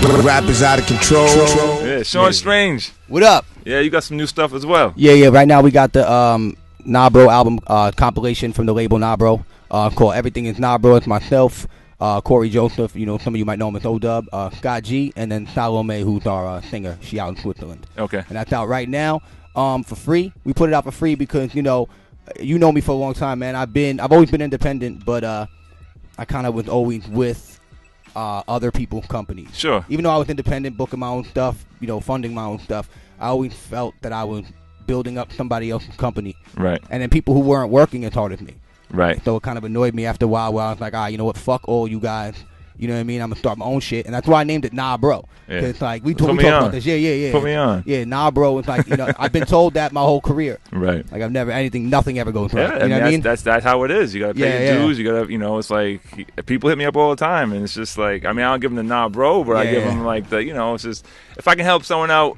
Rap is out of control. Yeah, Sean Strange. What up? Yeah, you got some new stuff as well. Yeah. Right now we got the Nah Bro album compilation from the label Nah Bro called Everything Is Nah Bro. It's myself, Corey Joseph. You know, some of you might know him as O-Dub, Scott G, and then Salome, who's our singer. She out in Switzerland. Okay. And that's out right now for free. We put it out for free because you know me for a long time, man. I've always been independent, but I kind of was always with other people's companies. Sure. Even though I was independent, booking my own stuff, you know, funding my own stuff, I always felt that I was building up somebody else's company. Right. And then people who weren't working as hard as me. Right. So it kind of annoyed me after a while where I was like, you know what, fuck all you guys. You know what I mean? I'm going to start my own shit. And that's why I named it Nah Bro. Yeah. It's like, we talk about this. Yeah. Put me on. Yeah, Nah Bro. It's like, you know, I've been told that my whole career. Right. Like, nothing ever goes right. Yeah, You know what I mean? That's how it is. You got to pay your dues. You got to, you know, it's like, people hit me up all the time. And it's just like, I mean, I don't give them the Nah Bro, but I give them like the, you know, it's just, if I can help someone out,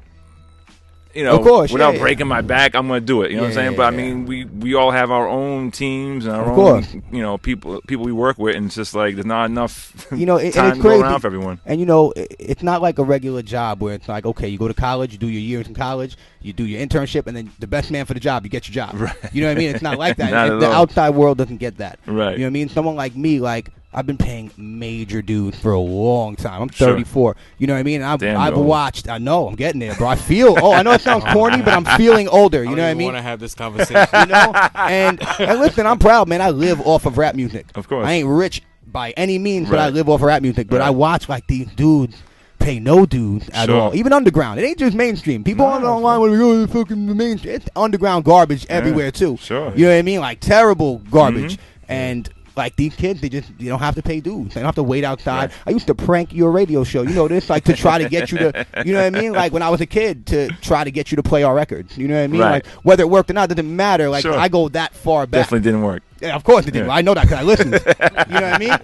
you know, of course, without breaking my back, I'm going to do it. You know what I'm saying? But I mean, we all have our own teams and our own, you know, people we work with, and it's just like there's not enough you know, time to go around for everyone. And you know, it's not like a regular job where it's like, okay, you go to college, you do your years in college, you do your internship, and then the best man for the job, you get your job. Right. You know what I mean? It's not like that. Not The at all. outside world doesn't get that. Right. You know what I mean? Someone like me, like, I've been paying major dues for a long time. I'm 34. Sure. You know what I mean? And I've watched. I know I'm getting there, bro. I feel. I know it sounds corny, but I'm feeling older. You know what I mean? I want to have this conversation. You know? And listen, I'm proud, man. I live off of rap music. Of course. I ain't rich by any means, but I live off of rap music. But I watch like these dudes pay no dues at all. Even underground. It ain't just mainstream. People online when we go to fucking the mainstream. It's underground garbage everywhere too. Sure. You know what I mean? Like terrible garbage. And like these kids, they don't have to pay dues. They don't have to wait outside. Right. I used to prank your radio show. You know this, like to try to get you to, you know what I mean? Like when I was a kid, to try to get you to play our records. You know what I mean? Right. Like whether it worked or not doesn't matter. Like I go that far back. Definitely didn't work. Yeah, of course it didn't. I know that because I listened. You know what I mean?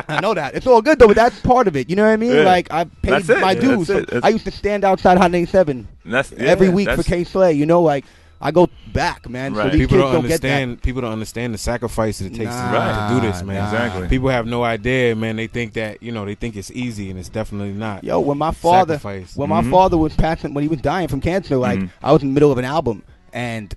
I know that. It's all good though, but that's part of it. You know what I mean? Yeah. Like I paid my dues. I used to stand outside Hot 87 every week for K Slay. You know, like. I go back, man. Right. So People don't understand the sacrifice that it takes to do this, man. Exactly. People have no idea, man. They think that they think it's easy, and it's definitely not. Yo, when my father was passing, when he was dying from cancer, like I was in the middle of an album, and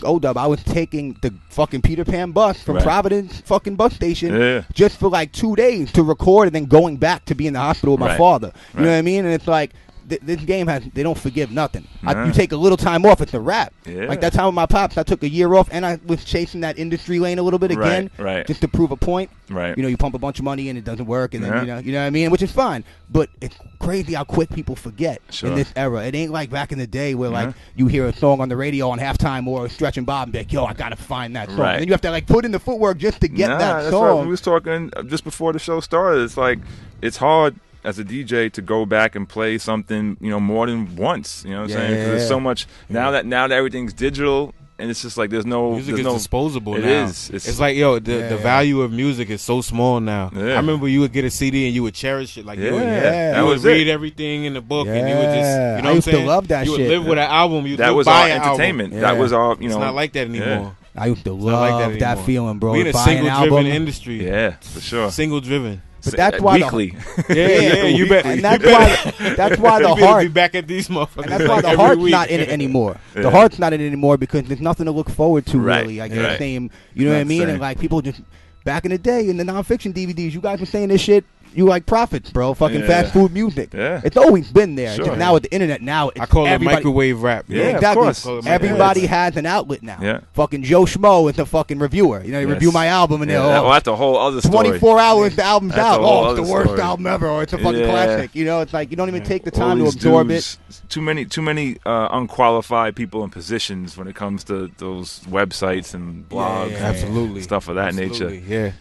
O-Dub, I was taking the fucking Peter Pan bus from Providence fucking bus station just for like 2 days to record, and then going back to be in the hospital with my father. You know what I mean? And it's like. This game they don't forgive nothing. You take a little time off, it's a wrap. Like that time with my pops, I took a year off, and I was chasing that industry lane a little bit again, just to prove a point. Right. You know, you pump a bunch of money and it doesn't work, and then you know what I mean, which is fine. But it's crazy how quick people forget in this era. It ain't like back in the day where like you hear a song on the radio on halftime or Stretch and Bob and be like, yo, I gotta find that song. And then you have to like put in the footwork just to get that song. Right. We was talking just before the show started. It's like it's hard as a DJ to go back and play something, more than once. You know what I'm saying? Because there's so much now that everything's digital, and it's just like there's no music is disposable it now. It's like the value of music is so small now. I remember you would get a CD and you would cherish it, like you would read everything in the book, and you would just I used to love that you shit. You would live with an album. That was our entertainment. That was all. It's not like that anymore. I used to love that feeling, bro. We're in a single-driven industry. Yeah, for sure. Single-driven. But that's why weekly. You bet. And that's why the heart. Be back at these motherfuckers. And that's why the heart's not in it anymore. The heart's not in it anymore because there's nothing to look forward to really. Like the same, you know what I mean? And like people just back in the day in the nonfiction DVDs, you guys were saying this shit. You like profits, bro. Fucking fast food music. Yeah. It's always been there. Sure. Just now with the internet, I call it microwave rap. Yeah, exactly. Of course. Everybody has an outlet now. Yeah. Fucking Joe Schmo is a fucking reviewer. They review my album and they're that's a whole other story. 24 hours, the album's That's out. Oh, it's the worst album ever. Or it's a fucking classic. It's like you don't even take the time to absorb it. Too many unqualified people in positions when it comes to those websites and blogs, absolutely, stuff of that nature. Yeah.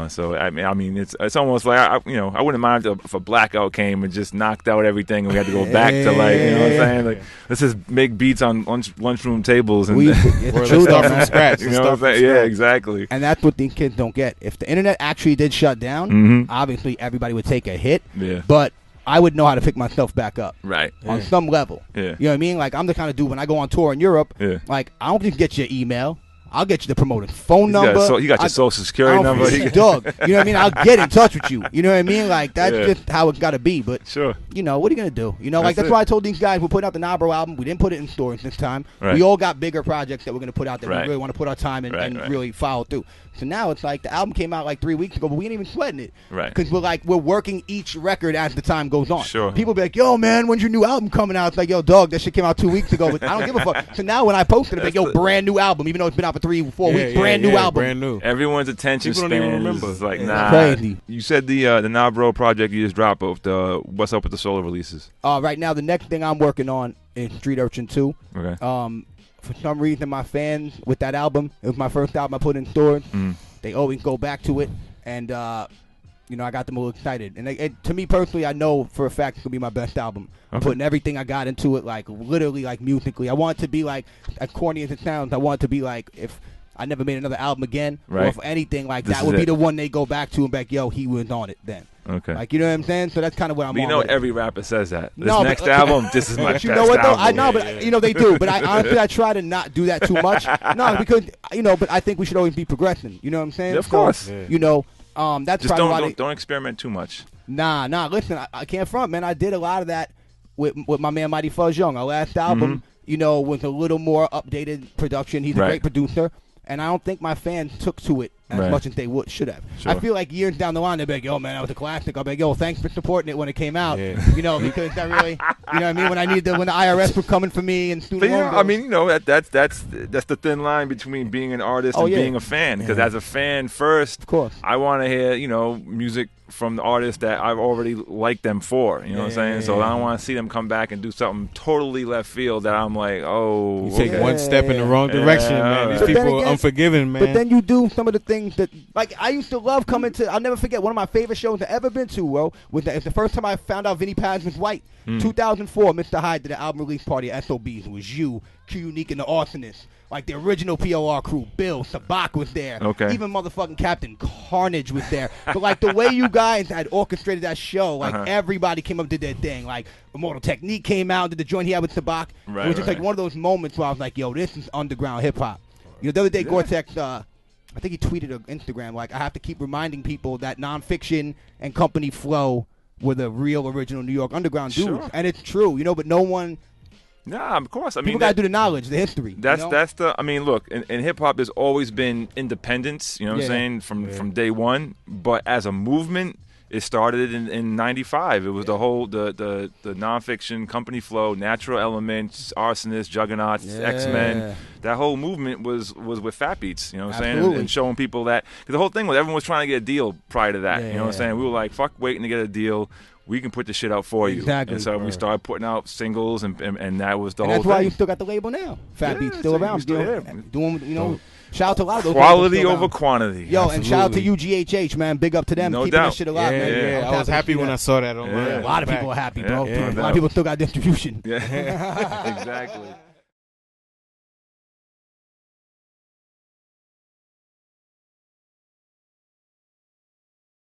So I mean, it's almost like I wouldn't mind if a blackout came and just knocked out everything, and we had to go back to like, you know what I'm saying? Like, let's just make beats on lunchroom tables and it's true, start from scratch. You know what I'm saying? Yeah, exactly. And that's what these kids don't get. If the internet actually did shut down, obviously everybody would take a hit. Yeah. But I would know how to pick myself back up. Right. On some level. Yeah. You know what I mean? Like I'm the kind of dude when I go on tour in Europe. Yeah. Like I don't just get your email. I'll get you the promoter's phone number. You got your social security number. Dog. You know what I mean? I'll get in touch with you. You know what I mean? Like, that's just how it got to be. But, you know, what are you going to do? You know, that's why I told these guys we're putting out the Nabro album. We didn't put it in stores this time. Right. We all got bigger projects that we're going to put out that we really want to put our time in and really follow through. So now it's like the album came out like 3 weeks ago, but we ain't even sweating it. Right. Because we're working each record as the time goes on. Sure. People be like, yo, man, when's your new album coming out? It's like, yo, dog, that shit came out 2 weeks ago, but I don't give a fuck. So now when I posted it, like, yo, brand new album, even though it's been out for 3 or 4 weeks, brand new album. Brand new. Everyone's attention span don't even remember. Is like, nah. Crazy. You said the Nabro project you just dropped of the What's Up with the Solo releases. Right now, the next thing I'm working on is Street Urchin 2. Okay. For some reason, my fans with that album, it was my first album I put in stores. They always go back to it, and you know, I got them a little excited. And to me personally, I know for a fact it's gonna be my best album. I'm putting everything I got into it, like literally, like musically. I want it to be like, as corny as it sounds, I want it to be like if I never made another album again, or if anything like that would be the one they go back to and be like, yo, he was on it then. Okay. Like, you know what I'm saying? So that's kind of what I'm on. You know, every rapper says that. This next album, this is my best album. You know what, though? I know, but you know, they do. But honestly, I try to not do that too much. No, because, you know, but I think we should always be progressing. You know what I'm saying? Yeah, of course. You know, that's just probably why don't experiment too much. Nah. Listen, I can't front, man. I did a lot of that with my man Mighty Fuzz Young. Our last album, you know, was a little more updated production. He's a great producer. And I don't think my fans took to it as much as they should have. Sure. I feel like years down the line, they'll be like, yo, man, that was a classic. I'll be like, yo, thanks for supporting it when it came out. Yeah. You know, because that really, you know what I mean? When the IRS were coming for me and student loan bills. I mean, you know, that's the thin line between being an artist and being a fan. Because as a fan first, of course, I want to hear, you know, music from the artists that I've already liked them for. You know what I'm saying? So I don't want to see them come back and do something totally left field that I'm like, oh. You take one step in the wrong direction, man. These people are unforgiving, man. But then you do some of the things that, like, I used to love coming to, I'll never forget, one of my favorite shows I've ever been to, bro, was the first time I found out Vinnie Paz was white. 2004, Mr. Hyde did an album release party at SOBs. It was you, Q Unique, and the Arsonists. Like the original POR crew, Bill, Sabak was there. Okay. Even motherfucking Captain Carnage was there. But like the way you guys had orchestrated that show, like everybody came up and did their thing. Like Immortal Technique came out, did the joint he had with Sabak. Right, it was just like one of those moments where I was like, yo, this is underground hip hop. You know, the other day Gore-Tex, I think he tweeted on Instagram, like, I have to keep reminding people that Nonfiction and Company Flow were the real original New York underground dudes. And it's true, you know, but no one. Nah, of course. I mean, people gotta do the knowledge, the history. That's the. I mean, look, in hip hop, there's always been independence. You know what I'm saying from day one. But as a movement, it started in '95. It was the whole the Nonfiction, Company Flow, Natural Elements, Arsonists, Juggernauts, X-Men. That whole movement was with Fat Beats. You know what I'm saying? And showing people that, because the whole thing was everyone was trying to get a deal prior to that. You know what I'm saying? We were like, fuck waiting to get a deal. We can put this shit out for you. Exactly. And so we started putting out singles, and that was the whole thing. That's why you still got the label now. Fat Beats still around. Doing, you know, shout out to a lot of those. Quality over quantity. Yo, absolutely. And shout out to UGHH, man. Big up to them. Keeping that shit alive, man. Yeah, I was happy when I saw that online. A lot of people are happy, bro. A lot of people still got distribution. Yeah, exactly.